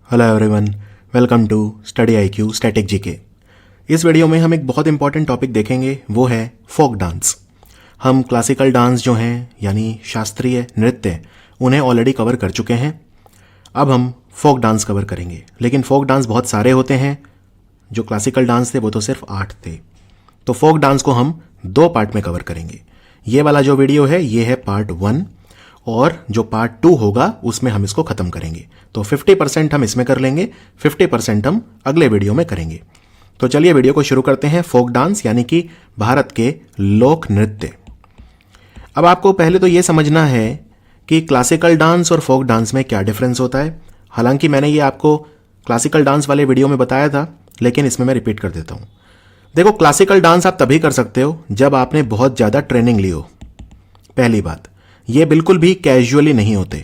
Hello everyone, welcome to study IQ static GK. इस video में हम एक बहुत इंपॉर्टेंट टॉपिक देखेंगे, वो है फोक डांस। हम क्लासिकल डांस जो हैं यानी शास्त्रीय नृत्य, उन्हें ऑलरेडी कवर कर चुके हैं। अब हम फोक डांस कवर करेंगे, लेकिन फोक डांस बहुत सारे होते हैं। जो क्लासिकल डांस थे वो तो सिर्फ 8 थे। तो फोक डांस को हम 2 पार्ट में कवर करेंगे। ये वाला जो वीडियो है ये है पार्ट 1, और जो पार्ट 2 होगा उसमें हम इसको खत्म करेंगे। तो 50% हम इसमें कर लेंगे, 50% हम अगले वीडियो में करेंगे। तो चलिए वीडियो को शुरू करते हैं। फोक डांस यानी कि भारत के लोक नृत्य। अब आपको पहले तो यह समझना है कि क्लासिकल डांस और फोक डांस में क्या डिफरेंस होता है। हालांकि मैंने ये आपको क्लासिकल डांस वाले वीडियो में बताया था, लेकिन इसमें मैं रिपीट कर देता हूं। देखो, क्लासिकल डांस आप तभी कर सकते हो जब आपने बहुत ज्यादा ट्रेनिंग ली हो। पहली बात, ये बिल्कुल भी कैजुअली नहीं होते।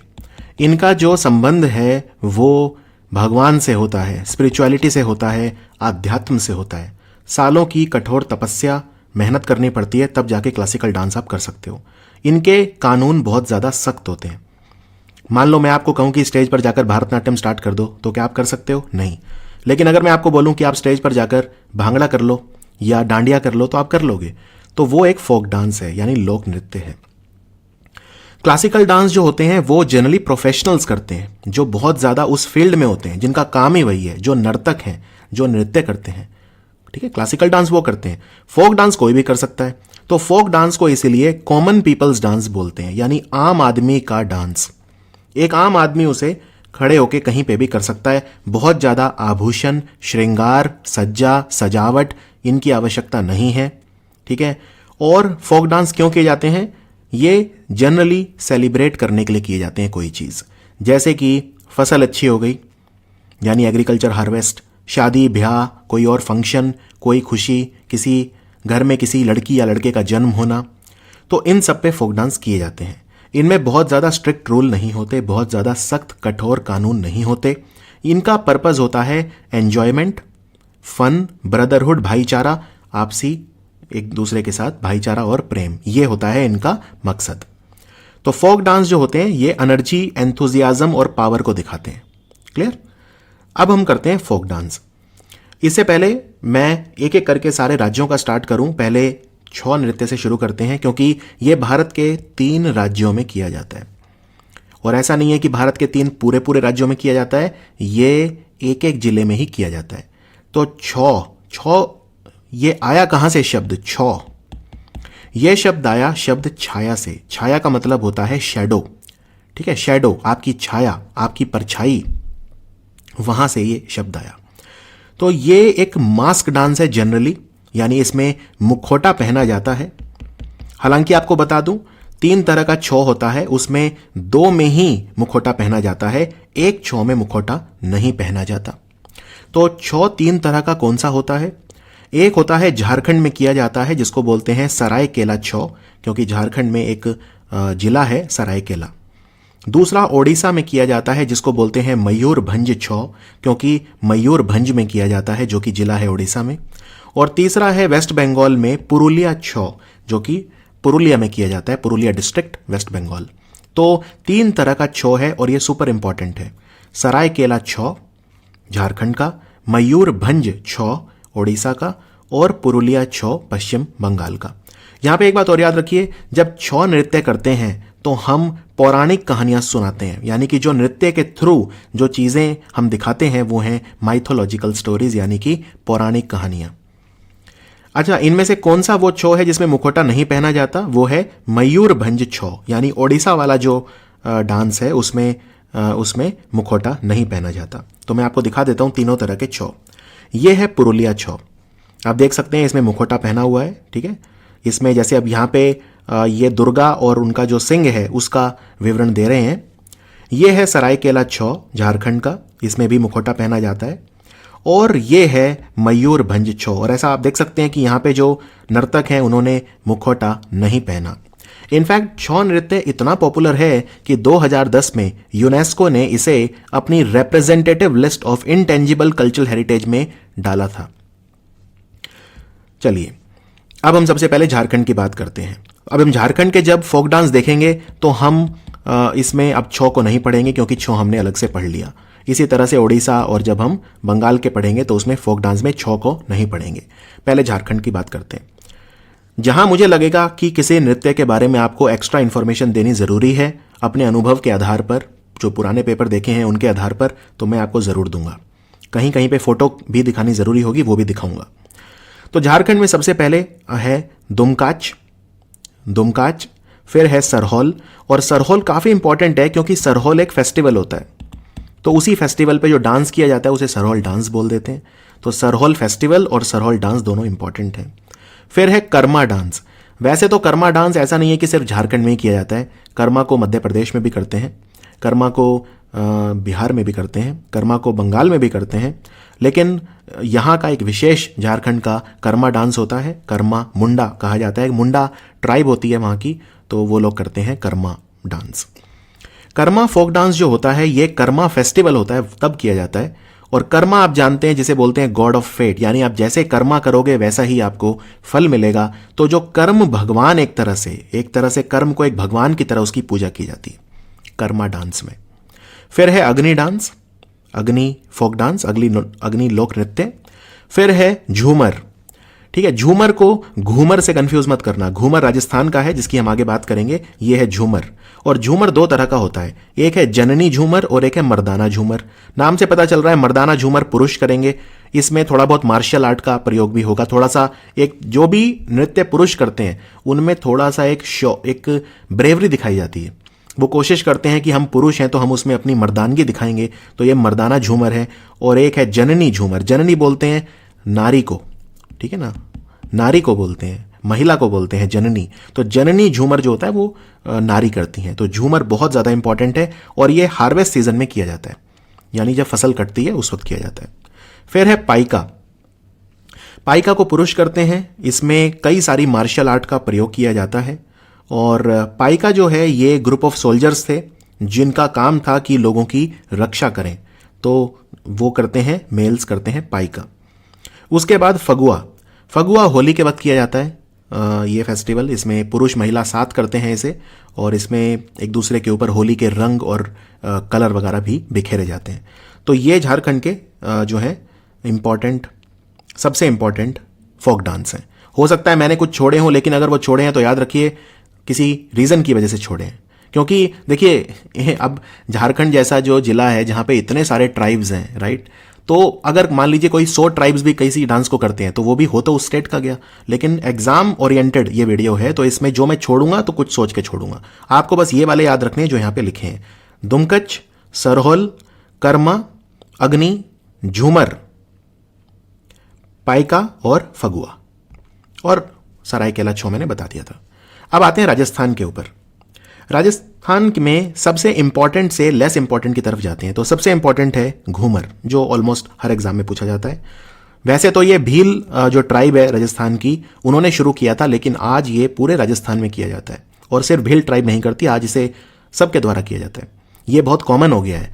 इनका जो संबंध है वो भगवान से होता है, स्पिरिचुअलिटी से होता है, आध्यात्म से होता है। सालों की कठोर तपस्या, मेहनत करनी पड़ती है, तब जाके क्लासिकल डांस आप कर सकते हो। इनके कानून बहुत ज़्यादा सख्त होते हैं। मान लो मैं आपको कहूँ कि स्टेज पर जाकर भरतनाट्यम स्टार्ट कर दो, तो क्या आप कर सकते हो? नहीं। लेकिन अगर मैं आपको बोलूँ कि आप स्टेज पर जाकर भांगड़ा कर लो या डांडिया कर लो, तो आप कर लोगे। तो वो एक फोक डांस है, यानी लोक नृत्य है। क्लासिकल डांस जो होते हैं वो जनरली प्रोफेशनल्स करते हैं, जो बहुत ज़्यादा उस फील्ड में होते हैं, जिनका काम ही वही है, जो नर्तक हैं, जो नृत्य करते हैं। ठीक है, क्लासिकल डांस वो करते हैं। फोक डांस कोई भी कर सकता है। तो फोक डांस को इसीलिए कॉमन पीपल्स डांस बोलते हैं, यानी आम आदमी का डांस। एक आम आदमी उसे खड़े होकर कहीं पे भी कर सकता है। बहुत ज़्यादा आभूषण, श्रृंगार, सज्जा, सजावट, इनकी आवश्यकता नहीं है। ठीक है। और फोक डांस क्यों किए जाते हैं? ये जनरली सेलिब्रेट करने के लिए किए जाते हैं कोई चीज़, जैसे कि फसल अच्छी हो गई, यानी एग्रीकल्चर हार्वेस्ट, शादी ब्याह, कोई और फंक्शन, कोई खुशी, किसी घर में किसी लड़की या लड़के का जन्म होना। तो इन सब पे फोक डांस किए जाते हैं। इनमें बहुत ज़्यादा स्ट्रिक्ट रूल नहीं होते, बहुत ज़्यादा सख्त कठोर कानून नहीं होते। इनका पर्पज़ होता है एन्जॉयमेंट, फन, ब्रदरहुड, भाईचारा, आपसी एक दूसरे के साथ भाईचारा और प्रेम, ये होता है इनका मकसद। तो फोक डांस जो होते हैं ये एनर्जी, एंथुजियाज्म और पावर को दिखाते हैं। क्लियर? अब हम करते हैं फोक डांस। इससे पहले मैं एक एक करके सारे राज्यों का स्टार्ट करूं। पहले छौ नृत्य से शुरू करते हैं, क्योंकि ये भारत के 3 राज्यों में किया जाता है। और ऐसा नहीं है कि भारत के 3 पूरे पूरे राज्यों में किया जाता है, ये एक एक जिले में ही किया जाता है। तो छौ ये आया कहां से शब्द छौ? ये शब्द आया शब्द छाया से। छाया का मतलब होता है शैडो। ठीक है, शैडो, आपकी छाया, आपकी परछाई, वहां से ये शब्द आया। तो ये एक मास्क डांस है जनरली, यानी इसमें मुखौटा पहना जाता है। हालांकि आपको बता दूं, 3 तरह का छौ होता है, उसमें 2 में ही मुखौटा पहना जाता है, एक छौ में मुखौटा नहीं पहना जाता। तो छौ 3 तरह का कौन सा होता है? एक होता है झारखंड में किया जाता है, जिसको बोलते हैं सरायकेला छौ, क्योंकि झारखंड में एक जिला है सरायकेला। दूसरा ओडिशा में किया जाता है, जिसको बोलते हैं मयूरभंज छौ, क्योंकि मयूरभंज में किया जाता है, जो कि जिला है ओडिशा में। और तीसरा है वेस्ट बंगाल में पुरुलिया छौ, जो कि पुरुलिया में किया जाता है, पुरुलिया डिस्ट्रिक्ट, वेस्ट बंगाल। तो 3 तरह का छौ है और ये सुपर इंपॉर्टेंट है। सरायकेला छौ झारखंड का, मयूरभंज छौ ओडिशा का, और पुरुलिया छौ पश्चिम बंगाल का। यहां पे एक बात और याद रखिए, जब छौ नृत्य करते हैं तो हम पौराणिक कहानियां सुनाते हैं, यानी कि जो नृत्य के थ्रू जो चीजें हम दिखाते हैं वो हैं माइथोलॉजिकल स्टोरीज, यानी कि पौराणिक कहानियां। अच्छा, इनमें से कौन सा वो छौ है जिसमें मुखौटा नहीं पहना जाता? वो है मयूरभंज छौ, यानी ओडिशा वाला जो डांस है उसमें मुखौटा नहीं पहना जाता। तो मैं आपको दिखा देता हूं तीनों तरह के छौ। ये है पुरुलिया छौ, आप देख सकते हैं इसमें मुखौटा पहना हुआ है। ठीक है, इसमें जैसे अब यहाँ पे ये दुर्गा और उनका जो सिंह है उसका विवरण दे रहे हैं। ये है सरायकेला छौ झारखंड का, इसमें भी मुखौटा पहना जाता है। और ये है मयूरभंज छौ, और ऐसा आप देख सकते हैं कि यहाँ पे जो नर्तक हैं उन्होंने मुखौटा नहीं पहना। इनफैक्ट छौ नृत्य इतना पॉपुलर है कि 2010 में यूनेस्को ने इसे अपनी representative list of intangible cultural heritage में डाला था। चलिए, अब हम सबसे पहले झारखंड की बात करते हैं। अब हम झारखंड के जब फोक डांस देखेंगे तो हम इसमें अब छौ को नहीं पढ़ेंगे, क्योंकि छौ हमने अलग से पढ़ लिया। इसी तरह से ओडिशा और जब हम बंगाल के पढ़ेंगे तो उसमें फोक डांस में छौ को नहीं पढ़ेंगे। पहले झारखंड की बात करते हैं। जहां मुझे लगेगा कि किसी नृत्य के बारे में आपको एक्स्ट्रा इन्फॉर्मेशन देनी ज़रूरी है अपने अनुभव के आधार पर, जो पुराने पेपर देखे हैं उनके आधार पर, तो मैं आपको ज़रूर दूंगा। कहीं कहीं पे फोटो भी दिखानी ज़रूरी होगी, वो भी दिखाऊंगा। तो झारखंड में सबसे पहले है दुमकाच, फिर है सरहौल। और सरहौल काफ़ी इंपॉर्टेंट है क्योंकि सरहौल एक फेस्टिवल होता है, तो उसी फेस्टिवल पे जो डांस किया जाता है उसे सरहौल डांस बोल देते हैं। तो सरहौल फेस्टिवल और सरहौल डांस दोनों इंपॉर्टेंट हैं। फिर है कर्मा डांस। वैसे तो कर्मा डांस ऐसा नहीं है कि सिर्फ झारखंड में ही किया जाता है, कर्मा को मध्य प्रदेश में भी करते हैं, कर्मा को बिहार में भी करते हैं, कर्मा को बंगाल में भी करते हैं, लेकिन यहाँ का एक विशेष झारखंड का कर्मा डांस होता है। कर्मा मुंडा कहा जाता है, मुंडा ट्राइब होती है वहाँ की, तो वो लोग करते हैं Karma dance. Karma folk dance जो होता है ये कर्मा फेस्टिवल होता है तब किया जाता है। और कर्मा आप जानते हैं जिसे बोलते हैं गॉड ऑफ फेट, यानी आप जैसे कर्मा करोगे वैसा ही आपको फल मिलेगा। तो जो कर्म भगवान एक तरह से कर्म को एक भगवान की तरह उसकी पूजा की जाती है कर्मा डांस में। फिर है अग्नि डांस, अग्नि फोक डांस, अग्नि लोक नृत्य। फिर है झूमर। ठीक है, झूमर को घूमर से कंफ्यूज मत करना, घूमर राजस्थान का है जिसकी हम आगे बात करेंगे, ये है झूमर। और झूमर दो तरह का होता है, एक है जननी झूमर और एक है मर्दाना झूमर। नाम से पता चल रहा है मर्दाना झूमर पुरुष करेंगे, इसमें थोड़ा बहुत मार्शल आर्ट का प्रयोग भी होगा, थोड़ा सा एक जो भी नृत्य पुरुष करते हैं उनमें थोड़ा सा एक ब्रेवरी दिखाई जाती है। वो कोशिश करते हैं कि हम पुरुष हैं तो हम उसमें अपनी मर्दानगी दिखाएंगे, तो ये मर्दाना झूमर है। और एक है जननी झूमर, जननी बोलते हैं नारी को, ठीक है ना, नारी को बोलते हैं, महिला को बोलते हैं जननी। तो जननी झूमर जो होता है वो नारी करती हैं। तो झूमर बहुत ज़्यादा इंपॉर्टेंट है और ये हार्वेस्ट सीजन में किया जाता है, यानी जब फसल कटती है उस वक्त किया जाता है। फिर है पाइका, पाइका को पुरुष करते हैं, इसमें कई सारी मार्शल आर्ट का प्रयोग किया जाता है। और पाइका जो है ये ग्रुप ऑफ सोल्जर्स थे जिनका काम था कि लोगों की रक्षा करें, तो वो करते हैं, मेल्स करते हैं पाइका। उसके बाद फगुआ, फगुआ होली के वक्त किया जाता है ये फेस्टिवल, इसमें पुरुष महिला साथ करते हैं इसे, और इसमें एक दूसरे के ऊपर होली के रंग और कलर वगैरह भी बिखेरे जाते हैं। तो ये झारखंड के जो है इम्पॉर्टेंट, सबसे इम्पॉर्टेंट फोक डांस हैं। हो सकता है मैंने कुछ छोड़े हों, लेकिन अगर वो छोड़े हैं तो याद रखिए किसी रीज़न की वजह से छोड़े हैं। क्योंकि देखिए अब झारखंड जैसा जो जिला है जहाँ पे इतने सारे ट्राइब्स हैं, राइट, तो अगर मान लीजिए कोई 100 ट्राइब्स भी किसी डांस को करते हैं तो वो भी हो तो उस स्टेट का गया। लेकिन एग्जाम ओरिएंटेड ये वीडियो है, तो इसमें जो मैं छोड़ूंगा तो कुछ सोच के छोड़ूंगा। आपको बस ये वाले याद रखने हैं जो यहाँ पे लिखे हैं, दुमकच, सरहौल, कर्मा, अग्नि, झूमर, पाइका और फगुआ, और सरायकेला छो मैंने बता दिया था। अब आते हैं राजस्थान के ऊपर। राजस्थान में सबसे इंपॉर्टेंट से लेस इंपॉर्टेंट की तरफ जाते हैं। तो सबसे इंपॉर्टेंट है घूमर, जो ऑलमोस्ट हर एग्जाम में पूछा जाता है। वैसे तो ये भील जो ट्राइब है राजस्थान की, उन्होंने शुरू किया था, लेकिन आज ये पूरे राजस्थान में किया जाता है। और सिर्फ भील ट्राइब नहीं करती, आज इसे सबके द्वारा किया जाता है। ये बहुत कॉमन हो गया है,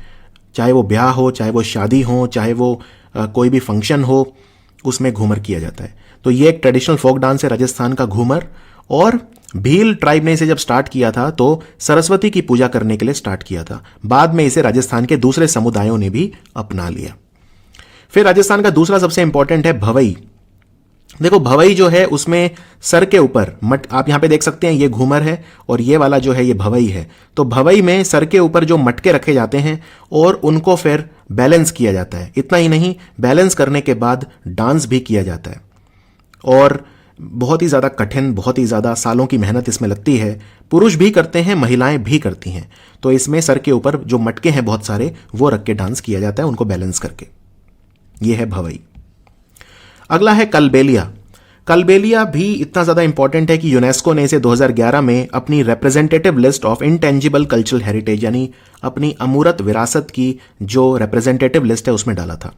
चाहे वो ब्याह हो, चाहे वो शादी हो, चाहे वो कोई भी फंक्शन हो, उसमें घूमर किया जाता है। तो ये एक ट्रेडिशनल फोक डांस है राजस्थान का घूमर। और भील ट्राइब ने इसे जब स्टार्ट किया था तो सरस्वती की पूजा करने के लिए स्टार्ट किया था। बाद में इसे राजस्थान के दूसरे समुदायों ने भी अपना लिया। फिर राजस्थान का दूसरा सबसे इंपॉर्टेंट है भवई। देखो भवई जो है उसमें सर के ऊपर आप यहां पे देख सकते हैं, ये घूमर है और ये वाला जो है ये भवई है। तो भवई में सर के ऊपर जो मटके रखे जाते हैं और उनको फिर बैलेंस किया जाता है। इतना ही नहीं, बैलेंस करने के बाद डांस भी किया जाता है। और बहुत ही ज़्यादा कठिन, बहुत ही ज़्यादा सालों की मेहनत इसमें लगती है। पुरुष भी करते हैं, महिलाएं भी करती हैं। तो इसमें सर के ऊपर जो मटके हैं बहुत सारे, वो रख के डांस किया जाता है, उनको बैलेंस करके। ये है भवई। अगला है कलबेलिया। कलबेलिया भी इतना ज़्यादा इंपॉर्टेंट है कि यूनेस्को ने इसे 2011 में अपनी representative list of intangible cultural heritage, यानी अपनी अमूर्त विरासत की जो रिप्रेजेंटेटिव लिस्ट है उसमें डाला था।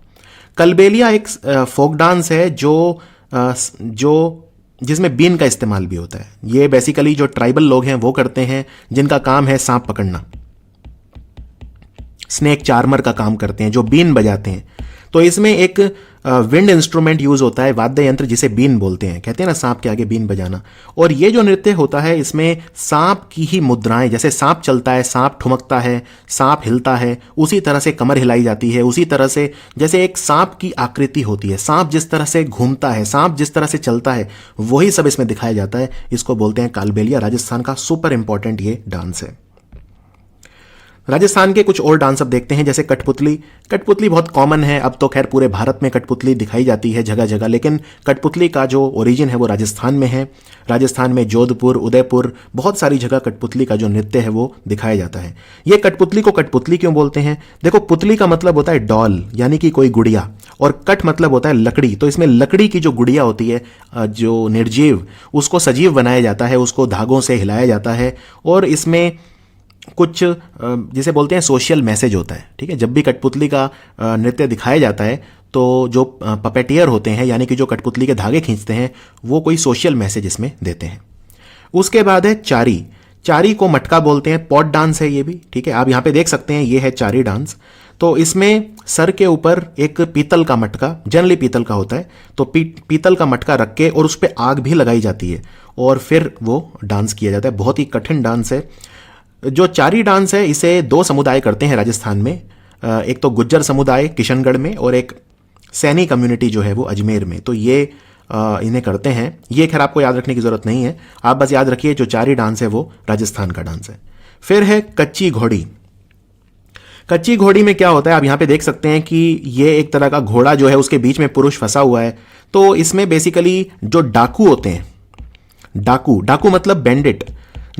कलबेलिया एक फोक डांस है जो जिसमें बीन का इस्तेमाल भी होता है। ये बेसिकली जो ट्राइबल लोग हैं वो करते हैं, जिनका काम है सांप पकड़ना, स्नेक चार्मर का काम करते हैं, जो बीन बजाते हैं। तो इसमें एक विंड इंस्ट्रूमेंट यूज होता है, वाद्य यंत्र जिसे बीन बोलते हैं, कहते हैं ना सांप के आगे बीन बजाना। और ये जो नृत्य होता है इसमें सांप की ही मुद्राएं, जैसे सांप चलता है, सांप ठुमकता है, सांप हिलता है, उसी तरह से कमर हिलाई जाती है, उसी तरह से जैसे एक सांप की आकृति होती है, सांप जिस तरह से घूमता है, सांप जिस तरह से चलता है, वही सब इसमें दिखाया जाता है। इसको बोलते हैं कालबेलिया। राजस्थान का सुपर इंपॉर्टेंट ये डांस है। राजस्थान के कुछ और डांस अब देखते हैं, जैसे कठपुतली। कठपुतली बहुत कॉमन है, अब तो खैर पूरे भारत में कठपुतली दिखाई जाती है जगह जगह, लेकिन कठपुतली का जो ओरिजिन है वो राजस्थान में है। राजस्थान में जोधपुर, उदयपुर, बहुत सारी जगह कठपुतली का जो नृत्य है वो दिखाया जाता है। ये कठपुतली को कठपुतली क्यों बोलते हैं? देखो, पुतली का मतलब होता है डॉल, यानी कि कोई गुड़िया, और कठ मतलब होता है लकड़ी। तो इसमें लकड़ी की जो गुड़िया होती है, जो निर्जीव, उसको सजीव बनाया जाता है, उसको धागों से हिलाया जाता है, और इसमें कुछ जिसे बोलते हैं सोशल मैसेज होता है। ठीक है, जब भी कठपुतली का नृत्य दिखाया जाता है तो जो पपेटियर होते हैं, यानी कि जो कठपुतली के धागे खींचते हैं, वो कोई सोशल मैसेज इसमें देते हैं। उसके बाद है चारी। चारी को मटका बोलते हैं, पॉट डांस है ये भी। ठीक है, आप यहाँ पे देख सकते हैं, ये है चारी डांस। तो इसमें सर के ऊपर एक पीतल का मटका, जनरली पीतल का होता है, तो पीतल का मटका रख के और उस पर आग भी लगाई जाती है और फिर वो डांस किया जाता है। बहुत ही कठिन डांस है। जो चारी डांस है इसे दो समुदाय करते हैं राजस्थान में, एक तो गुज्जर समुदाय किशनगढ़ में और एक सैनी कम्युनिटी जो है वो अजमेर में। तो ये इन्हें करते हैं। ये खैर आपको याद रखने की ज़रूरत नहीं है, आप बस याद रखिए जो चारी डांस है वो राजस्थान का डांस है। फिर है कच्ची घोड़ी। कच्ची घोड़ी में क्या होता है, आप यहाँ पे देख सकते हैं कि ये एक तरह का घोड़ा जो है उसके बीच में पुरुष फंसा हुआ है। तो इसमें बेसिकली जो डाकू होते हैं, डाकू मतलब बैंडिट,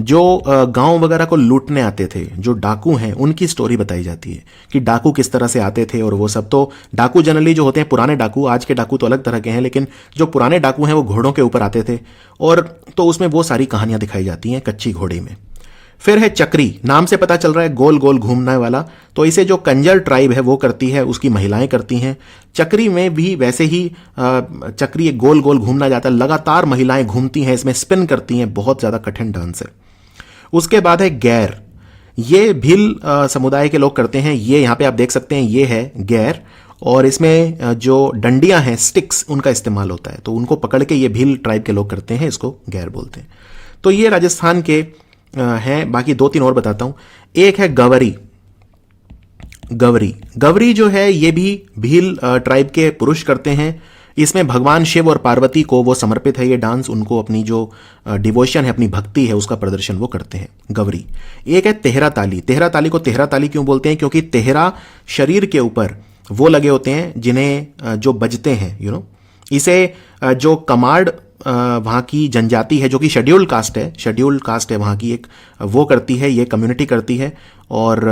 जो गांव वगैरह को लूटने आते थे, जो डाकू हैं, उनकी स्टोरी बताई जाती है कि डाकू किस तरह से आते थे और वो सब। तो डाकू जनरली जो होते हैं पुराने डाकू, आज के डाकू तो अलग तरह के हैं, लेकिन जो पुराने डाकू हैं वो घोड़ों के ऊपर आते थे, और तो उसमें वो सारी कहानियां दिखाई जाती हैं कच्ची घोड़ी में। फिर है चक्री। नाम से पता चल रहा है गोल गोल घूमने वाला, तो इसे जो कंजर ट्राइब है वो करती है, उसकी महिलाएं करती हैं। चक्री में भी वैसे ही चक्री एक गोल गोल घूमना जाता है, लगातार महिलाएं घूमती हैं, इसमें स्पिन करती हैं, बहुत ज़्यादा कठिन डांस है। उसके बाद है गैर। ये भील समुदाय के लोग करते हैं। ये यहाँ पे आप देख सकते हैं, ये है गैर, और इसमें जो डंडियां हैं, स्टिक्स, उनका इस्तेमाल होता है, तो उनको पकड़ के ये भील ट्राइब के लोग करते हैं, इसको गैर बोलते हैं। तो ये राजस्थान के हैं। बाकी दो तीन और बताता हूं। एक है गवरी। गवरी जो है ये भी भील ट्राइब के पुरुष करते हैं। इसमें भगवान शिव और पार्वती को वो समर्पित है ये डांस, उनको अपनी जो डिवोशन है, अपनी भक्ति है, उसका प्रदर्शन वो करते हैं, गवरी। एक है तेहरा ताली। तेहरा ताली को तेहरा ताली क्यों बोलते हैं? क्योंकि तेहरा शरीर के ऊपर वो लगे होते हैं जिन्हें जो बजते हैं, इसे जो कमाड़ वहाँ की जनजाति है, जो कि शेड्यूल्ड कास्ट है वहाँ की, एक वो करती है, ये कम्युनिटी करती है। और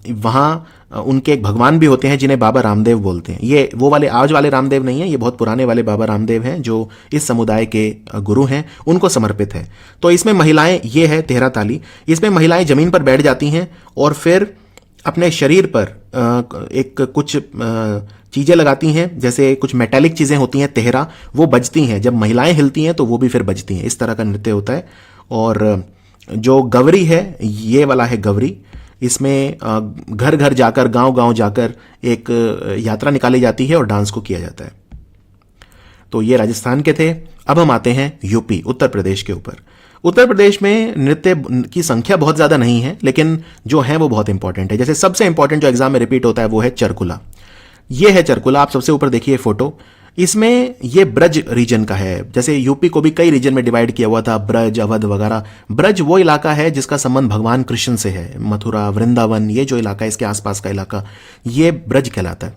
वहाँ उनके एक भगवान भी होते हैं जिन्हें बाबा रामदेव बोलते हैं। ये वो वाले आज वाले रामदेव नहीं है, ये बहुत पुराने वाले बाबा रामदेव हैं जो इस समुदाय के गुरु हैं, उनको समर्पित है। तो इसमें महिलाएं, ये है तेहरा ताली, इसमें महिलाएं जमीन पर बैठ जाती हैं और फिर अपने शरीर पर एक कुछ चीज़ें लगाती हैं, जैसे कुछ मेटालिक चीज़ें होती हैं, तेहरा, वो बजती हैं। जब महिलाएं हिलती हैं तो वो भी फिर बजती हैं। इस तरह का नृत्य होता है। और जो गवरी है, ये वाला है गवरी, इसमें घर घर जाकर, गांव गांव जाकर एक यात्रा निकाली जाती है और डांस को किया जाता है। तो ये राजस्थान के थे। अब हम आते हैं यूपी, उत्तर प्रदेश के ऊपर। उत्तर प्रदेश में नृत्य की संख्या बहुत ज़्यादा नहीं है, लेकिन जो है वो बहुत इंपॉर्टेंट है। जैसे सबसे इंपॉर्टेंट जो एग्जाम में रिपीट होता है वो है चरकुला। ये है चरकुला, आप सबसे ऊपर देखिए फोटो। इसमें ये ब्रज रीजन का है। जैसे यूपी को भी कई रीजन में डिवाइड किया हुआ था, ब्रज, अवध वगैरह। ब्रज वो इलाका है जिसका संबंध भगवान कृष्ण से है। मथुरा, वृंदावन, ये जो इलाका है, इसके आसपास का इलाका, ये ब्रज कहलाता है।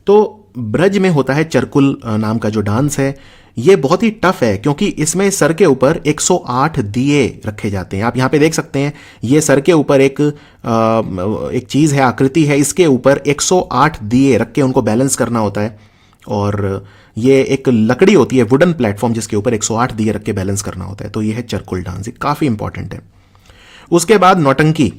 तो ब्रज में होता है चरकुल नाम का जो डांस है। ये बहुत ही टफ है क्योंकि इसमें सर के ऊपर 108 दिए रखे जाते हैं। आप यहाँ पे देख सकते हैं, ये सर के ऊपर एक चीज़ है, आकृति है, इसके ऊपर 108 दिए रख के उनको बैलेंस करना होता है। और ये एक लकड़ी होती है, वुडन प्लेटफॉर्म, जिसके ऊपर 108 दिए रख के बैलेंस करना होता है। तो ये है चरकुल डांस, ये काफ़ी इंपॉर्टेंट है। उसके बाद नौटंकी।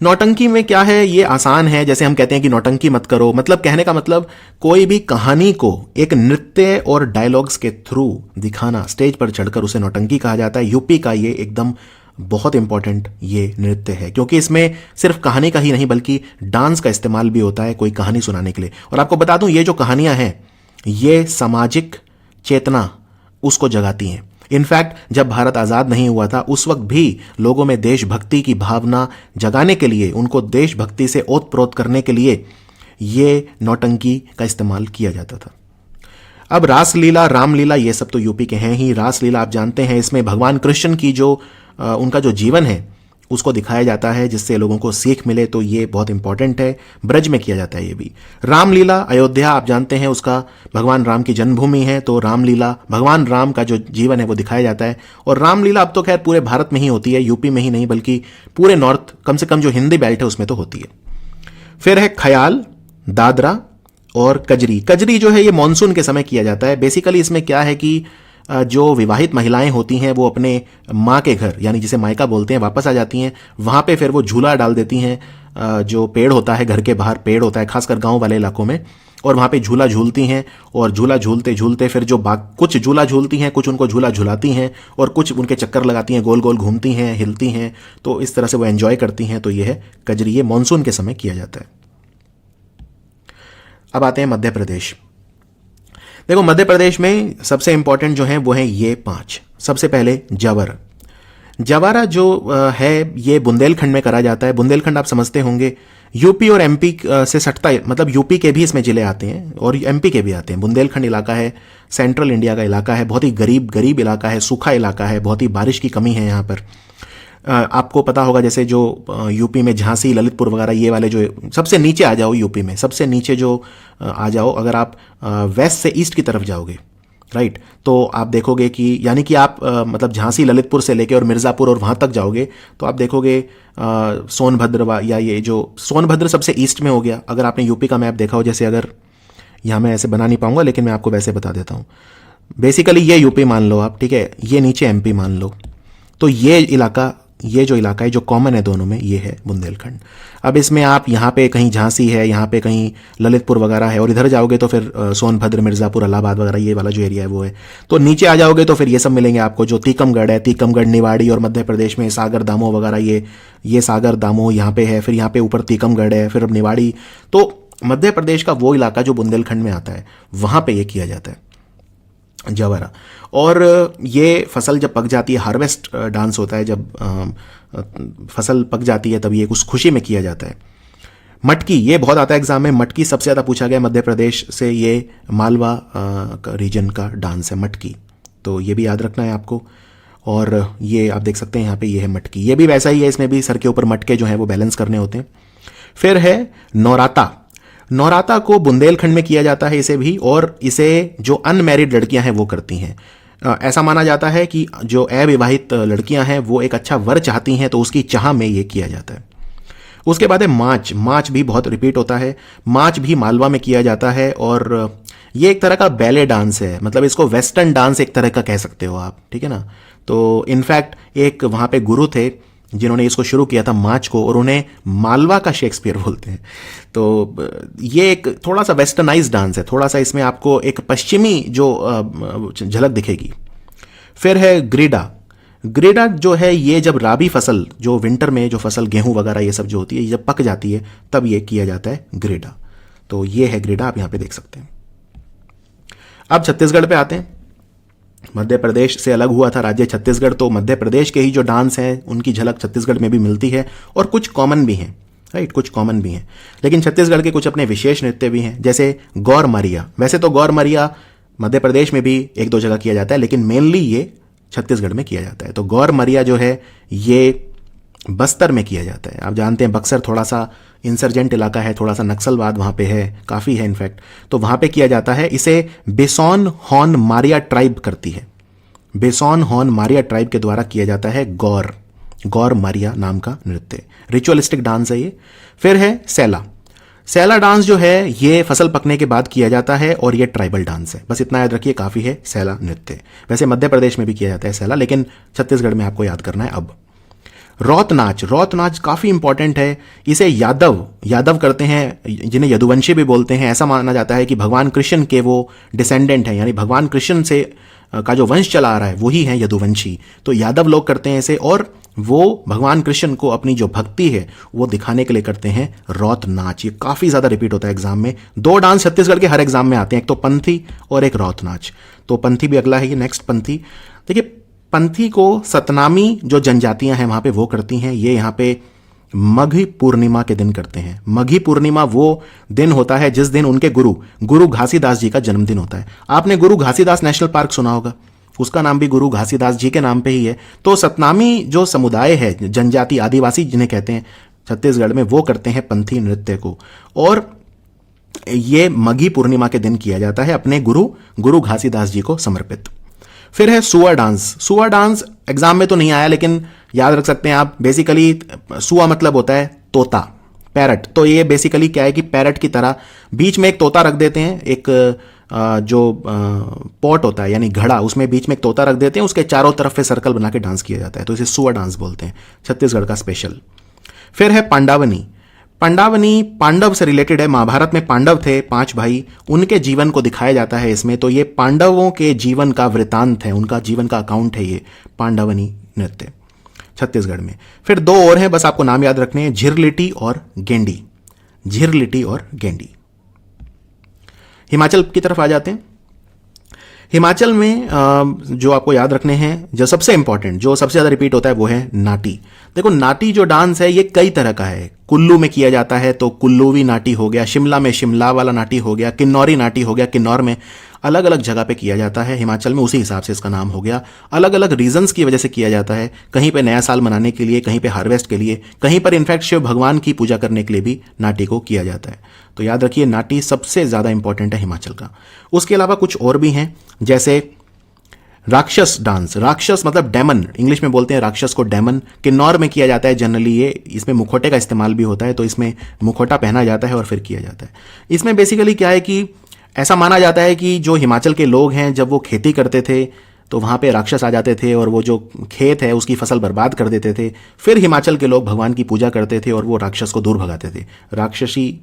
नौटंकी में क्या है, ये आसान है। जैसे हम कहते हैं कि नौटंकी मत करो, मतलब कहने का मतलब कोई भी कहानी को एक नृत्य और डायलॉग्स के थ्रू दिखाना, स्टेज पर चढ़कर, उसे नौटंकी कहा जाता है। यूपी का ये एकदम बहुत इंपॉर्टेंट ये नृत्य है, क्योंकि इसमें सिर्फ कहानी का ही नहीं बल्कि डांस का इस्तेमाल भी होता है कोई कहानी सुनाने के लिए। और आपको बता दूं, ये जो कहानियां हैं ये सामाजिक चेतना उसको जगाती हैं। इनफैक्ट जब भारत आज़ाद नहीं हुआ था उस वक्त भी लोगों में देशभक्ति की भावना जगाने के लिए, उनको देशभक्ति से ओतप्रोत करने के लिए ये नौटंकी का इस्तेमाल किया जाता था। अब रासलीला, रामलीला, ये सब तो यूपी के हैं ही। रासलीला आप जानते हैं, इसमें भगवान कृष्ण की जो उनका जो जीवन है उसको दिखाया जाता है जिससे लोगों को सीख मिले, तो ये बहुत इंपॉर्टेंट है। ब्रज में किया जाता है ये भी। रामलीला, अयोध्या आप जानते हैं उसका भगवान राम की जन्मभूमि है, तो रामलीला भगवान राम का जो जीवन है वो दिखाया जाता है। और रामलीला अब तो खैर पूरे भारत में ही होती है, यूपी में ही नहीं बल्कि पूरे नॉर्थ, कम से कम जो हिंदी बेल्ट है उसमें तो होती है। फिर है ख्याल, दादरा और कजरी। कजरी जो है ये मानसून के समय किया जाता है। बेसिकली इसमें क्या है कि जो विवाहित महिलाएं होती हैं वो अपने माँ के घर, यानी जिसे मायका बोलते हैं, वापस आ जाती हैं। वहाँ पे फिर वो झूला डाल देती हैं, जो पेड़ होता है, घर के बाहर पेड़ होता है खासकर गांव वाले इलाकों में, और वहाँ पे झूला झूलती हैं। और झूला झूलते झूलते फिर जो कुछ झूला झूलती हैं, कुछ उनको झूला झुलाती हैं और कुछ उनके चक्कर लगाती हैं, गोल गोल घूमती हैं, हिलती हैं, तो इस तरह से वो एंजॉय करती हैं। तो ये है कजरी, ये मानसून के समय किया जाता है। अब आते हैं मध्य प्रदेश। देखो मध्य प्रदेश में सबसे इंपॉर्टेंट जो है वो है ये 5। सबसे पहले जवारा। जवारा जो है ये बुंदेलखंड में करा जाता है। बुंदेलखंड आप समझते होंगे यूपी और एमपी से सटता है, मतलब यूपी के भी इसमें जिले आते हैं और एमपी के भी आते हैं। बुंदेलखंड इलाका है, सेंट्रल इंडिया का इलाका है, बहुत ही गरीब इलाका है, सूखा इलाका है, बहुत ही बारिश की कमी है यहाँ पर। आपको पता होगा जैसे जो यूपी में झांसी, ललितपुर वगैरह, ये वाले जो सबसे नीचे आ जाओ, यूपी में सबसे नीचे जो आ जाओ, अगर आप वेस्ट से ईस्ट की तरफ जाओगे, राइट, तो आप देखोगे कि यानी कि आप मतलब झांसी, ललितपुर से लेके और मिर्ज़ापुर और वहाँ तक जाओगे तो आप देखोगे सोनभद्र, या ये जो सोनभद्र सबसे ईस्ट में हो गया। अगर आपने यूपी का मैप देखा हो, जैसे अगर यहाँ मैं ऐसे बना नहीं पाऊंगा लेकिन मैं आपको वैसे बता देता हूँ। बेसिकली ये यूपी मान लो आप, ठीक है, ये नीचे एमपी मान लो, तो ये इलाका, ये जो इलाका है जो कॉमन है दोनों में, ये है बुंदेलखंड। अब इसमें आप यहाँ पे कहीं झांसी है, यहाँ पे कहीं ललितपुर वगैरह है, और इधर जाओगे तो फिर सोनभद्र, मिर्ज़ापुर, इलाहाबाद वगैरह, ये वाला जो एरिया है वो है। तो नीचे आ जाओगे तो फिर ये सब मिलेंगे आपको, जो तीकमगढ़ है, तीकमगढ़, निवाड़ी, और मध्य प्रदेश में सागर दामोह वगैरह, ये सागर दामोह यहाँ पे है, फिर यहाँ पे ऊपर तीकमगढ़ है, फिर निवाड़ी। तो मध्य प्रदेश का वो इलाका जो बुंदेलखंड में आता है, वहाँ पे ये किया जाता है जवारा। और ये फसल जब पक जाती है, हार्वेस्ट डांस होता है, जब फसल पक जाती है तब ये उस खुशी में किया जाता है। मटकी, ये बहुत आता है एग्जाम में, मटकी सबसे ज़्यादा पूछा गया मध्य प्रदेश से, ये मालवा रीजन का डांस है मटकी, तो ये भी याद रखना है आपको। और ये आप देख सकते हैं यहाँ पे, ये है मटकी, ये भी वैसा ही है, इसमें भी सर के ऊपर मटके जो हैं वो बैलेंस करने होते हैं। फिर है नौराता। नौराता को बुंदेलखंड में किया जाता है इसे भी, और इसे जो अनमैरिड लड़कियां हैं वो करती हैं। ऐसा माना जाता है कि जो अविवाहित लड़कियां हैं वो एक अच्छा वर चाहती हैं, तो उसकी चाह में ये किया जाता है। उसके बाद है माच। माच भी बहुत रिपीट होता है, माच भी मालवा में किया जाता है, और ये एक तरह का बैले डांस है, मतलब इसको वेस्टर्न डांस एक तरह का कह सकते हो आप, ठीक है ना। तो इनफैक्ट एक वहाँ पे गुरु थे जिन्होंने इसको शुरू किया था माच को, और उन्हें मालवा का शेक्सपियर बोलते हैं। तो ये एक थोड़ा सा वेस्टर्नाइज डांस है, थोड़ा सा इसमें आपको एक पश्चिमी जो झलक दिखेगी। फिर है ग्रीडा। ग्रीडा जो है ये जब राबी फसल, जो विंटर में जो फसल गेहूं वगैरह ये सब जो होती है, ये जब पक जाती है तब ये किया जाता है ग्रीडा। तो ये है ग्रीडा, आप यहाँ पे देख सकते हैं। अब छत्तीसगढ़ पे आते हैं। मध्य प्रदेश से अलग हुआ था राज्य छत्तीसगढ़, तो मध्य प्रदेश के ही जो डांस हैं उनकी झलक छत्तीसगढ़ में भी मिलती है, और कुछ कॉमन भी हैं, राइट, कुछ कॉमन भी हैं। लेकिन छत्तीसगढ़ के कुछ अपने विशेष नृत्य भी हैं, जैसे गौर मरिया। वैसे तो गौर मरिया मध्य प्रदेश में भी एक दो जगह किया जाता है, लेकिन मेनली ये छत्तीसगढ़ में किया जाता है। तो गौर मरिया जो है ये बस्तर में किया जाता है। आप जानते हैं बक्सर थोड़ा सा इंसर्जेंट इलाका है, थोड़ा सा नक्सलवाद वहाँ पे है, काफ़ी है इनफैक्ट, तो वहाँ पे किया जाता है। इसे बेसॉन हॉर्न मारिया ट्राइब करती है, बेसॉन हॉर्न मारिया ट्राइब के द्वारा किया जाता है गौर मारिया नाम का नृत्य। रिचुअलिस्टिक डांस है ये। फिर है सैला। सैला डांस जो है ये फसल पकने के बाद किया जाता है, और ये ट्राइबल डांस है, बस इतना याद रखिए, काफ़ी है सैला नृत्य। वैसे मध्य प्रदेश में भी किया जाता है सैला, लेकिन छत्तीसगढ़ में आपको याद करना है। अब रौत नाच। रौत नाच काफ़ी इंपॉर्टेंट है, इसे यादव करते हैं, जिन्हें यदुवंशी भी बोलते हैं। ऐसा माना जाता है कि भगवान कृष्ण के वो डिसेंडेंट हैं, यानी भगवान कृष्ण से का जो वंश चला आ रहा है वही है यदुवंशी, तो यादव लोग करते हैं इसे। और वो भगवान कृष्ण को अपनी जो भक्ति है वो दिखाने के लिए करते हैं रौत नाच। ये काफ़ी ज़्यादा रिपीट होता है एग्जाम में। 2 डांस छत्तीसगढ़ के हर एग्जाम में आते हैं, एक तो पंथी और एक रौत नाच। तो पंथी भी अगला है, ये नेक्स्ट पंथी। देखिए, पंथी को सतनामी जो जनजातियां हैं वहां पे वो करती हैं। ये यहाँ पे मघी पूर्णिमा के दिन करते हैं। मघी पूर्णिमा वो दिन होता है जिस दिन उनके गुरु घासीदास जी का जन्मदिन होता है। आपने गुरु घासीदास नेशनल पार्क सुना होगा, उसका नाम भी गुरु घासीदास जी के नाम पे ही है। तो सतनामी जो समुदाय है, जनजाति आदिवासी जिन्हें कहते हैं छत्तीसगढ़ में, वो करते हैं पंथी नृत्य को, और ये मघी पूर्णिमा के दिन किया जाता है अपने गुरु घासीदास जी को समर्पित। फिर है सुआ डांस। सुआ डांस एग्जाम में तो नहीं आया, लेकिन याद रख सकते हैं आप। बेसिकली सुआ मतलब होता है तोता, पैरट। तो ये बेसिकली क्या है कि पैरट की तरह बीच में एक तोता रख देते हैं, एक जो पॉट होता है यानी घड़ा, उसमें बीच में एक तोता रख देते हैं, उसके चारों तरफ से सर्कल बना के डांस किया जाता है। तो इसे सुआ डांस बोलते हैं, छत्तीसगढ़ का स्पेशल। फिर है पांडावनी। पांडावनी पांडव से रिलेटेड है। महाभारत में पांडव थे 5 भाई, उनके जीवन को दिखाया जाता है इसमें। तो ये पांडवों के जीवन का वृतांत है, उनका जीवन का अकाउंट है ये पांडावनी नृत्य छत्तीसगढ़ में। फिर 2 और हैं, बस आपको नाम याद रखने हैं, झिरलिटी और गेंडी। झिरलिटी और गेंडी। हिमाचल की तरफ आ जाते हैं। हिमाचल में जो आपको याद रखने हैं, जो सबसे इंपॉर्टेंट, जो सबसे ज्यादा रिपीट होता है वो है नाटी। देखो, नाटी जो डांस है ये कई तरह का है। कुल्लू में किया जाता है तो कुल्लूवी नाटी हो गया, शिमला में शिमला वाला नाटी हो गया, किन्नौरी नाटी हो गया, किन्नौर में। अलग अलग जगह पे किया जाता है। हिमाचल में उसी हिसाब से इसका नाम हो गया। अलग अलग रीजंस की वजह से किया जाता है। कहीं पे नया साल मनाने के लिए, कहीं पे हार्वेस्ट के लिए, कहीं पर इनफैक्ट शिव भगवान की पूजा करने के लिए भी नाटी को किया जाता है। तो याद रखिए, नाटी सबसे ज्यादा इंपॉर्टेंट है हिमाचल का। उसके अलावा कुछ और भी हैं, जैसे राक्षस डांस। राक्षस मतलब डेमन, इंग्लिश में बोलते हैं राक्षस को डेमन। किन्नौर में किया जाता है जनरली ये, इसमें मुखौटे का इस्तेमाल भी होता है, तो इसमें मुखौटा पहना जाता है और फिर किया जाता है। इसमें बेसिकली क्या है कि ऐसा माना जाता है कि जो हिमाचल के लोग हैं, जब वो खेती करते थे तो वहाँ पे राक्षस आ जाते थे और वो जो खेत है उसकी फसल बर्बाद कर देते थे। फिर हिमाचल के लोग भगवान की पूजा करते थे और वो राक्षस को दूर भगाते थे। राक्षसी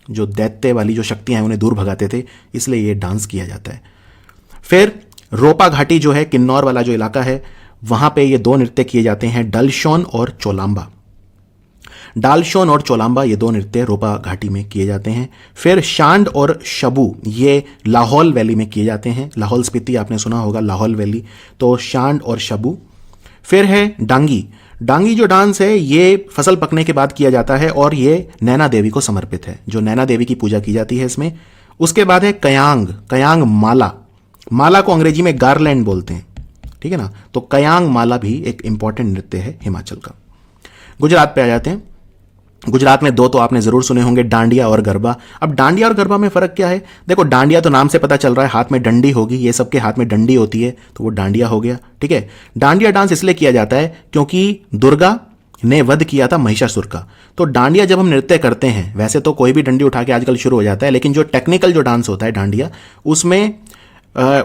जो दैत्य वाली जो शक्तियाँ हैं उन्हें दूर भगाते थे, इसलिए ये डांस किया जाता है। फिर रोपा घाटी जो है, किन्नौर वाला जो इलाका है, वहां पे ये 2 नृत्य किए जाते हैं, डलशोन और चोलांबा। डालशोन और चोलांबा ये 2 नृत्य रोपा घाटी में किए जाते हैं। फिर शांड और शबू ये लाहौल वैली में किए जाते हैं। लाहौल स्पीति आपने सुना होगा, लाहौल वैली, तो शांड और शबू। फिर है डांगी। डांगी जो डांस है ये फसल पकने के बाद किया जाता है और ये नैना देवी को समर्पित है, जो नैना देवी की पूजा की जाती है इसमें। उसके बाद है कयांग। कयांग माला, माला को अंग्रेजी में गार्लैंड बोलते हैं, ठीक है ना। तो कयांग माला भी एक इंपॉर्टेंट नृत्य है हिमाचल का। गुजरात पे आ जाते हैं। गुजरात में 2 तो आपने जरूर सुने होंगे, डांडिया और गरबा। अब डांडिया और गरबा में फर्क क्या है? देखो, डांडिया तो नाम से पता चल रहा है, हाथ में डंडी होगी, ये सबके हाथ में डंडी होती है, तो वो डांडिया हो गया, ठीक है। डांडिया डांस इसलिए किया जाता है क्योंकि दुर्गा ने वध किया था महिषासुर का। तो डांडिया जब हम नृत्य करते हैं, वैसे तो कोई भी डंडी उठा के आजकल शुरू हो जाता है, लेकिन जो टेक्निकल जो डांस होता है डांडिया,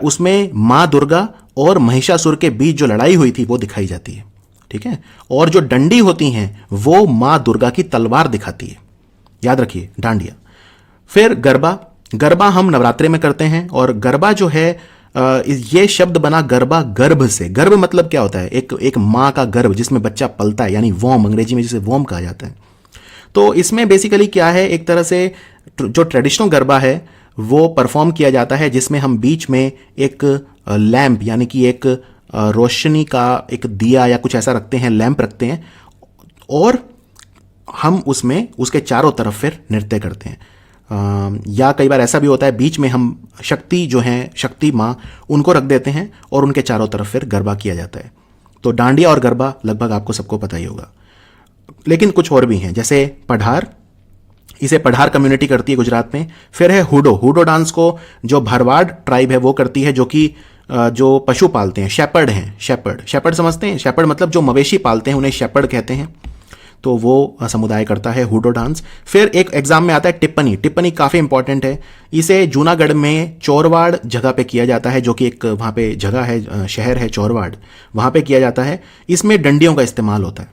उसमें माँ दुर्गा और महिषासुर के बीच जो लड़ाई हुई थी वो दिखाई जाती है, ठीक है। और जो डंडी होती हैं वो माँ दुर्गा की तलवार दिखाती है, याद रखिए, डांडिया। फिर गरबा। गरबा हम नवरात्रे में करते हैं, और गरबा जो है ये शब्द बना गरबा गर्भ से। गर्भ मतलब क्या होता है? एक माँ का गर्भ जिसमें बच्चा पलता है, यानी वॉम, अंग्रेजी में जिसे वॉम कहा जाता है। तो इसमें बेसिकली क्या है, एक तरह से जो ट्रेडिशनल गरबा है वो परफॉर्म किया जाता है, जिसमें हम बीच में एक लैंप यानी कि एक रोशनी का एक दिया या कुछ ऐसा रखते हैं, लैंप रखते हैं, और हम उसमें उसके चारों तरफ फिर नृत्य करते हैं। या कई बार ऐसा भी होता है बीच में हम शक्ति जो हैं, शक्ति माँ, उनको रख देते हैं और उनके चारों तरफ फिर गरबा किया जाता है। तो डांडिया और गरबा लगभग आपको सबको पता ही होगा। लेकिन कुछ और भी हैं, जैसे पढ़ार। इसे पढ़ार कम्युनिटी करती है गुजरात में। फिर है हुडो। हुडो डांस को जो भरवाड़ ट्राइब है वो करती है, जो कि जो पशु पालते हैं, शेपर्ड हैं। शेपर्ड समझते हैं? शेपर्ड मतलब जो मवेशी पालते हैं उन्हें शेपर्ड कहते हैं। तो वो समुदाय करता है हुडो डांस। फिर एक एग्जाम में आता है टिप्पणी। टिप्पणी काफ़ी इंपॉर्टेंट है। इसे जूनागढ़ में चोरवाड़ जगह पे किया जाता है, जो कि एक वहाँ पे जगह है, शहर है चोरवाड़, वहाँ पे किया जाता है। इसमें डंडियों का इस्तेमाल होता है,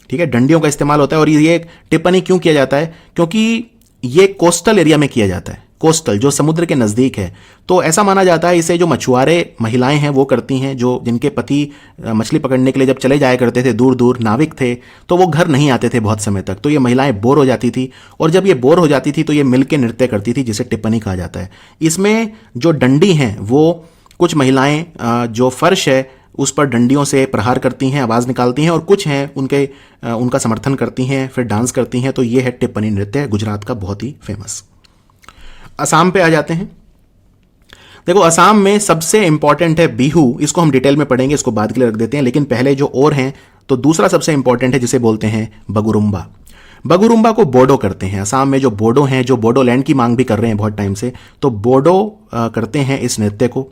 ठीक है, डंडियों का इस्तेमाल होता है। और ये टिप्पणी क्यों किया जाता है? क्योंकि ये कोस्टल एरिया में किया जाता है। कोस्टल, जो समुद्र के नज़दीक है। तो ऐसा माना जाता है इसे जो मछुआरे महिलाएं हैं वो करती हैं, जो जिनके पति मछली पकड़ने के लिए जब चले जाया करते थे दूर दूर, नाविक थे, तो वो घर नहीं आते थे बहुत समय तक, तो ये महिलाएं बोर हो जाती थी, और जब ये बोर हो जाती थी तो ये मिलके नृत्य करती थी, जिसे टिप्पणी कहा जाता है। इसमें जो डंडी हैं वो कुछ महिलाएं जो फर्श है उस पर डंडियों से प्रहार करती हैं, आवाज़ निकालती हैं, और कुछ हैं उनका समर्थन करती हैं, फिर डांस करती हैं। तो ये है टिप्पणी नृत्य, गुजरात का बहुत ही फेमस। असम पे आ जाते हैं। देखो, असम में सबसे इंपॉर्टेंट है बिहू। इसको हम डिटेल में पढ़ेंगे, इसको बाद के लिए रख देते हैं, लेकिन पहले जो और हैं, तो दूसरा सबसे इंपॉर्टेंट है जिसे बोलते हैं बगुरुम्बा। बगुरुम्बा को बोडो करते हैं। असम में जो बोडो हैं, जो बोडो लैंड की मांग भी कर रहे हैं बहुत टाइम से, तो बोडो करते हैं इस नृत्य को।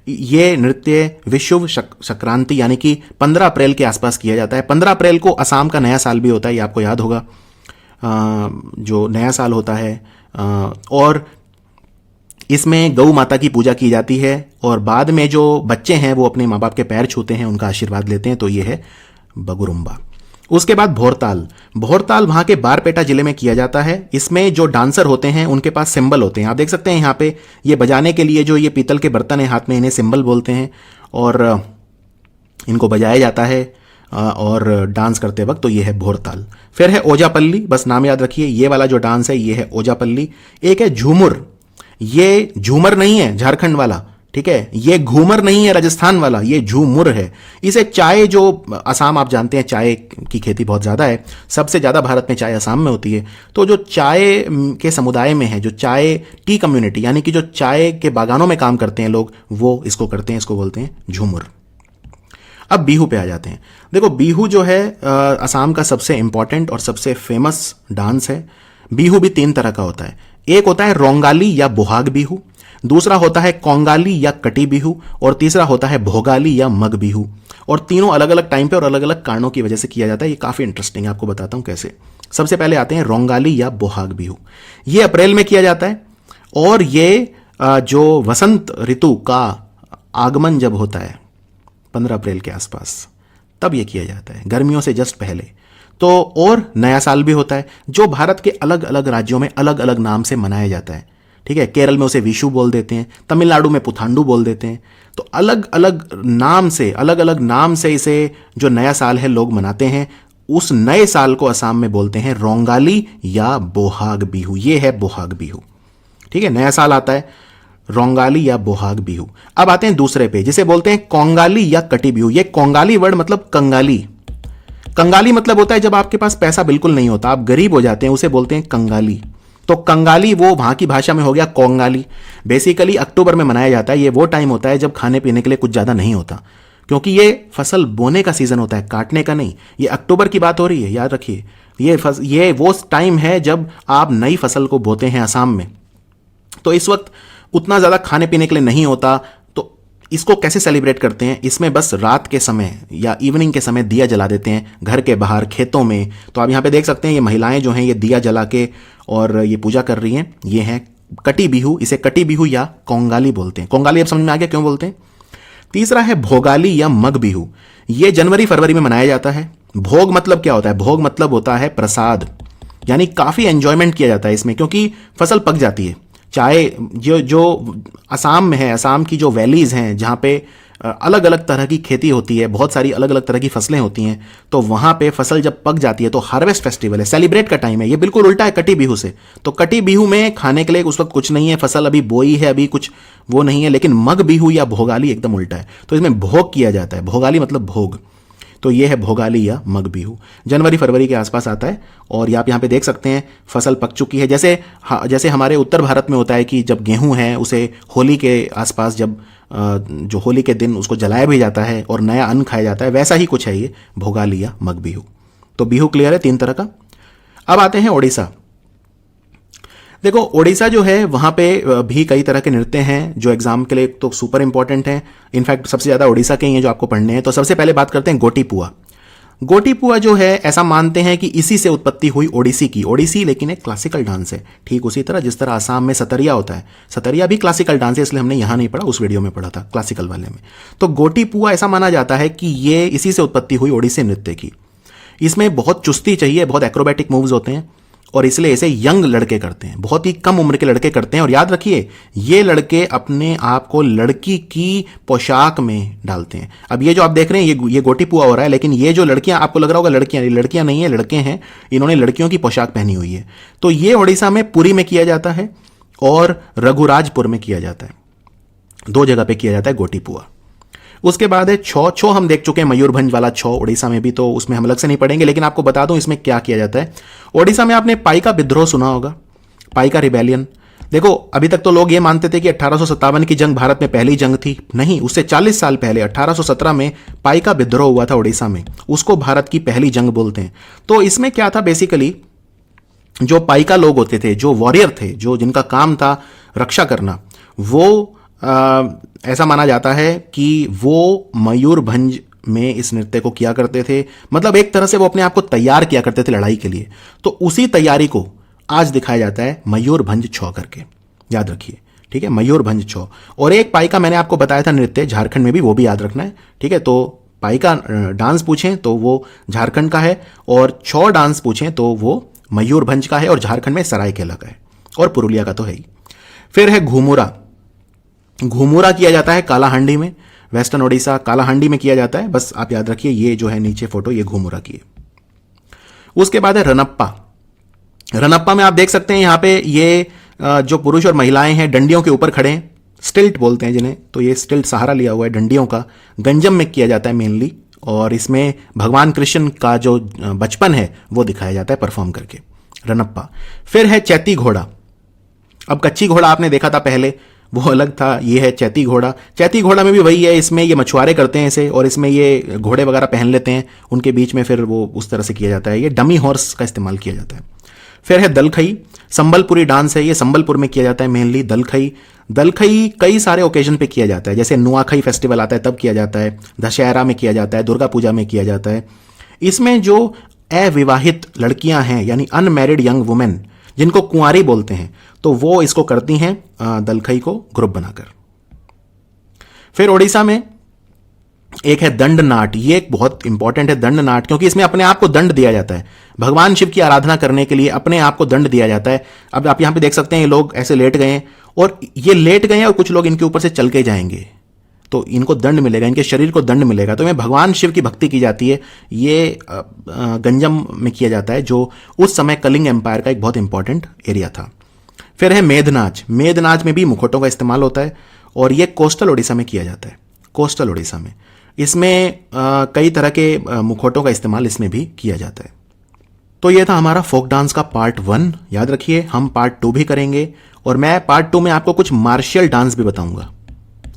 ये नृत्य विषुव संक्रांति यानी कि 15 अप्रैल के आसपास किया जाता है। 15 अप्रैल को असम का नया साल भी होता है, ये आपको याद होगा, जो नया साल होता है। और इसमें गौ माता की पूजा की जाती है, और बाद में जो बच्चे हैं वो अपने माँ बाप के पैर छूते हैं, उनका आशीर्वाद लेते हैं। तो ये है बगुरुम्बा। उसके बाद भोरताल। भोरताल वहाँ के बारपेटा जिले में किया जाता है। इसमें जो डांसर होते हैं उनके पास सिंबल होते हैं, आप देख सकते हैं यहाँ पे, ये बजाने के लिए जो ये पीतल के बर्तन है हाथ में, इन्हें सिंबल बोलते हैं, और इनको बजाया जाता है और डांस करते वक्त। तो ये है भोरताल। फिर है ओजापल्ली, बस नाम याद रखिए, ये वाला जो डांस है ये है ओजापल्ली। एक है झूमुर, ये झूमर नहीं है झारखंड वाला, ठीक है, ये घूमर नहीं है राजस्थान वाला, ये झूमुर है। इसे चाय, जो असम आप जानते हैं चाय की खेती बहुत ज़्यादा है, सबसे ज़्यादा भारत में चाय असम में होती है। तो जो चाय के समुदाय में है, जो चाय टी कम्युनिटी, यानी कि जो चाय के बागानों में काम करते हैं लोग, वो इसको करते हैं, इसको बोलते हैं झूमुर। अब बिहू पे आ जाते हैं। देखो, बिहू जो है असम का सबसे इंपॉर्टेंट और सबसे फेमस डांस है। बिहू भी 3 तरह का होता है। एक होता है रोंगाली या बोहाग बिहू, दूसरा होता है कोंगाली या कटी बिहू, और तीसरा होता है भोगाली या मग बिहू। और तीनों अलग अलग टाइम पे और अलग अलग कारणों की वजह से किया जाता है। ये काफ़ी इंटरेस्टिंग है, आपको बताता हूँ कैसे। सबसे पहले आते हैं रोंगाली या बोहाग बिहू। ये अप्रैल में किया जाता है, और ये जो वसंत ऋतु का आगमन जब होता है 15 अप्रैल के आसपास, तब ये किया जाता है, गर्मियों से जस्ट पहले। तो और नया साल भी होता है, जो भारत के अलग अलग राज्यों में अलग अलग नाम से मनाया जाता है, ठीक है। केरल में उसे विशु बोल देते हैं, तमिलनाडु में पुथांडु बोल देते हैं। तो अलग अलग नाम से इसे जो नया साल है लोग मनाते हैं। उस नए साल को असम में बोलते हैं रोंगाली या बोहाग बिहू। ये है बोहाग बिहू, ठीक है। नया साल आता है, रोंगाली या बोहाग बिहू। अब आते हैं दूसरे पे, जिसे बोलते हैं कोंगाली या कटी बिहू। ये कोंगाली वर्ड मतलब कंगाली। कंगाली मतलब होता है जब आपके पास पैसा बिल्कुल नहीं होता, आप गरीब हो जाते हैं, उसे बोलते हैं कंगाली। तो कंगाली वो वहां की भाषा में हो गया कोंगाली। बेसिकली अक्टूबर में मनाया जाता है। ये वो टाइम होता है जब खाने पीने के लिए कुछ ज़्यादा नहीं होता, क्योंकि ये फसल बोने का सीजन होता है, काटने का नहीं। ये अक्टूबर की बात हो रही है, याद रखिए। ये वो टाइम है जब आप नई फसल को बोते हैं असम में। तो इस वक्त उतना ज़्यादा खाने पीने के लिए नहीं होता। तो इसको कैसे सेलिब्रेट करते हैं? इसमें बस रात के समय या इवनिंग के समय दिया जला देते हैं घर के बाहर, खेतों में। तो आप यहाँ पे देख सकते हैं ये महिलाएं जो हैं ये दिया जला के और ये पूजा कर रही हैं। ये है कटी बिहू, इसे कटी बिहू या कोंगाली बोलते हैं। कोंगाली अब समझ में आ गया क्यों बोलते हैं। तीसरा है भोगाली या मग बिहू। ये जनवरी फरवरी में मनाया जाता है। भोग मतलब क्या होता है? भोग मतलब होता है प्रसाद, यानी काफ़ी एंजॉयमेंट किया जाता है इसमें, क्योंकि फसल पक जाती है। चाहे जो असम में है, असम की जो वैलीज़ हैं जहाँ पे अलग अलग तरह की खेती होती है, बहुत सारी अलग अलग तरह की फसलें होती हैं, तो वहाँ पे फसल जब पक जाती है तो हार्वेस्ट फेस्टिवल है, सेलिब्रेट का टाइम है। ये बिल्कुल उल्टा है कटी बिहू से। तो कटी बिहू में खाने के लिए उस वक्त कुछ नहीं है, फसल अभी बोई है, अभी कुछ वो नहीं है। लेकिन मग बिहू या भोगाली एकदम उल्टा है, तो इसमें भोग किया जाता है। भोगाली मतलब भोग। तो ये है भोगाली या मग बिहू, जनवरी फरवरी के आसपास आता है। और आप यहाँ पे देख सकते हैं फसल पक चुकी है। जैसे हमारे उत्तर भारत में होता है कि जब गेहूं है उसे होली के आसपास, जब जो होली के दिन उसको जलाया भी जाता है और नया अन्न खाया जाता है, वैसा ही कुछ है ये भोगाली या मग बिहू। तो बिहू क्लियर है 3 तरह का। अब आते हैं ओडिशा। देखो ओडिशा जो है वहाँ पे भी कई तरह के नृत्य हैं जो एग्जाम के लिए तो सुपर इंपॉर्टेंट हैं। इनफैक्ट सबसे ज़्यादा ओडिशा के ही हैं जो आपको पढ़ने हैं। तो सबसे पहले बात करते हैं गोटीपुआ। गोटीपुआ जो है ऐसा मानते हैं कि इसी से उत्पत्ति हुई ओडिसी की। ओडिसी लेकिन एक क्लासिकल डांस है, ठीक उसी तरह जिस तरह आसाम में सतरिया होता है। सतरिया भी क्लासिकल डांस है, इसलिए हमने यहाँ नहीं पढ़ा, उस वीडियो में पढ़ा था क्लासिकल वाले में। तो गोटीपुआ ऐसा माना जाता है कि ये इसी से उत्पत्ति हुई ओडिसी नृत्य की। इसमें बहुत चुस्ती चाहिए, बहुत एक्रोबैटिक मूव्स होते हैं और इसलिए इसे यंग लड़के करते हैं, बहुत ही कम उम्र के लड़के करते हैं। और याद रखिए, ये लड़के अपने आप को लड़की की पोशाक में डालते हैं। अब ये जो आप देख रहे हैं ये गोटी पुआ हो रहा है, लेकिन ये जो लड़कियां, आपको लग रहा होगा लड़कियां, ये लड़कियां नहीं है, लड़के हैं। इन्होंने लड़कियों की पोशाक पहनी हुई है। तो ये उड़ीसा में पुरी में किया जाता है और रघुराजपुर में किया जाता है, 2 जगह पे किया जाता है गोटी पुआ। उसके बाद है छो। छो हम देख चुके हैं, मयूरभंज वाला छो उड़ीसा में भी, तो उसमें हम अलग से नहीं पढ़ेंगे, लेकिन आपको बता दूं इसमें क्या किया जाता है। उड़ीसा में आपने पाइका विद्रोह सुना होगा, पाइका रिबेलियन। देखो, अभी तक तो लोग ये मानते थे कि 1857 की जंग भारत में पहली जंग थी। नहीं, उससे 40 साल पहले 1817 में पाइका विद्रोह हुआ था उड़ीसा में, उसको भारत की पहली जंग बोलते हैं। तो इसमें क्या था, बेसिकली जो पाइका लोग होते थे, जो वॉरियर थे, जो जिनका काम था रक्षा करना, वो ऐसा माना जाता है कि वो मयूरभंज में इस नृत्य को किया करते थे। मतलब एक तरह से वो अपने आप को तैयार किया करते थे लड़ाई के लिए। तो उसी तैयारी को आज दिखाया जाता है मयूरभंज छौ करके, याद रखिए, ठीक है, मयूरभंज छौ। और एक पाइका मैंने आपको बताया था नृत्य झारखंड में भी, वो भी याद रखना है, ठीक है। तो पाइका डांस पूछें तो वो झारखंड का है, और छौ डांस पूछें तो वो मयूरभंज का है, और झारखंड में सरायकेला का है, और पुरुलिया का तो है ही। फिर है घूमुरा। घूमुरा किया जाता है कालाहांडी में, वेस्टर्न ओडिशा कालाहांडी में किया जाता है। बस आप याद रखिए, ये जो है नीचे फोटो, ये घूमुरा की है। उसके बाद है रनप्पा। रनप्पा में आप देख सकते हैं यहां पे ये जो पुरुष और महिलाएं हैं डंडियों के ऊपर खड़े हैं, स्टिल्ट बोलते हैं जिन्हें, तो ये स्टिल्ट सहारा लिया हुआ है डंडियों का। गंजम में किया जाता है मेनली, और इसमें भगवान कृष्ण का जो बचपन है वो दिखाया जाता है परफॉर्म करके, रनप्पा। फिर है चैती घोड़ा। अब कच्ची घोड़ा आपने देखा था पहले, वो अलग था, ये है चैती घोड़ा। चैती घोड़ा में भी वही है, इसमें ये मछुआरे करते हैं इसे, और इसमें ये घोड़े वगैरह पहन लेते हैं, उनके बीच में फिर वो उस तरह से किया जाता है। ये डमी हॉर्स का इस्तेमाल किया जाता है। फिर है दलखई। संबलपुरी डांस है, ये संबलपुर में किया जाता है मेनली, दलखई। दलखई कई सारे ओकेजन पे किया जाता है, जैसे नुआखई फेस्टिवल आता है तब किया जाता है, दशहरा में किया जाता है, दुर्गा पूजा में किया जाता है। इसमें जो अविवाहित लड़कियां हैं, यानी अनमैरिड यंग वुमेन, जिनको कुंवारी बोलते हैं, तो वो इसको करती हैं दलखई को ग्रुप बनाकर। फिर ओडिशा में एक है दंड नाट। ये एक बहुत इंपॉर्टेंट है दंड नाट, क्योंकि इसमें अपने आप को दंड दिया जाता है, भगवान शिव की आराधना करने के लिए अपने आप को दंड दिया जाता है। अब आप यहां पे देख सकते हैं ये लोग ऐसे लेट गए हैं, और ये लेट गए हैं, और कुछ लोग इनके ऊपर से चल के जाएंगे, तो इनको दंड मिलेगा, इनके शरीर को दंड मिलेगा। तो में भगवान शिव की भक्ति की जाती है। ये गंजम में किया जाता है, जो उस समय कलिंग एम्पायर का एक बहुत इंपॉर्टेंट एरिया था। फिर है मेघनाच। मेघनाच में भी मुखौटों का इस्तेमाल होता है, और ये कोस्टल ओडिशा में किया जाता है, कोस्टल ओडिशा में। इसमें कई तरह के मुखौटों का इस्तेमाल इसमें भी किया जाता है। तो ये था हमारा फोक डांस का पार्ट 1। याद रखिए, हम पार्ट 2 भी करेंगे, और मैं पार्ट 2 में आपको कुछ मार्शियल डांस भी बताऊंगा,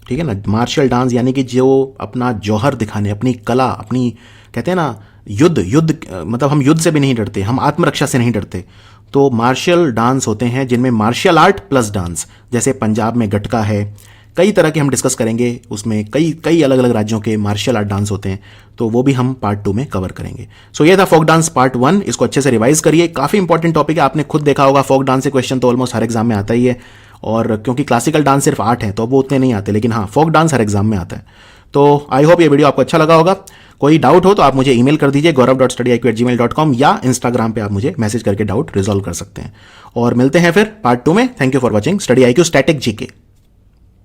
ठीक है ना। मार्शियल डांस यानी कि जो अपना जौहर दिखाने, अपनी कला, अपनी, कहते हैं ना, युद्ध मतलब हम युद्ध से भी नहीं डरते, हम आत्मरक्षा से नहीं डरते। तो मार्शियल डांस होते हैं जिनमें मार्शियल आर्ट प्लस डांस, जैसे पंजाब में गटका है, कई तरह के हम डिस्कस करेंगे, उसमें कई अलग अलग राज्यों के मार्शियल आर्ट डांस होते हैं, तो वो भी हम पार्ट 2 में कवर करेंगे। सो ये था फोक डांस पार्ट 1। इसको अच्छे से रिवाइज करिए, काफी इंपॉर्टेंट टॉपिक है, आपने खुद देखा होगा फोक डांस से क्वेश्चन तो ऑलमोस्ट हर एग्जाम में आता ही है, और क्योंकि क्लासिकल डांस सिर्फ 8 है तो वो उतने नहीं आते, लेकिन हाँ, फोक डांस हर एग्जाम में आता है। तो आई होप ये वीडियो आपको अच्छा लगा होगा। कोई डाउट हो तो आप मुझे ईमेल कर दीजिए gaurav.studyiq@gmail.com, या इंस्टाग्राम पे आप मुझे मैसेज करके डाउट रिजॉल्व कर सकते हैं। और मिलते हैं फिर पार्ट 2 में। Thank you for watching study IQ static GK.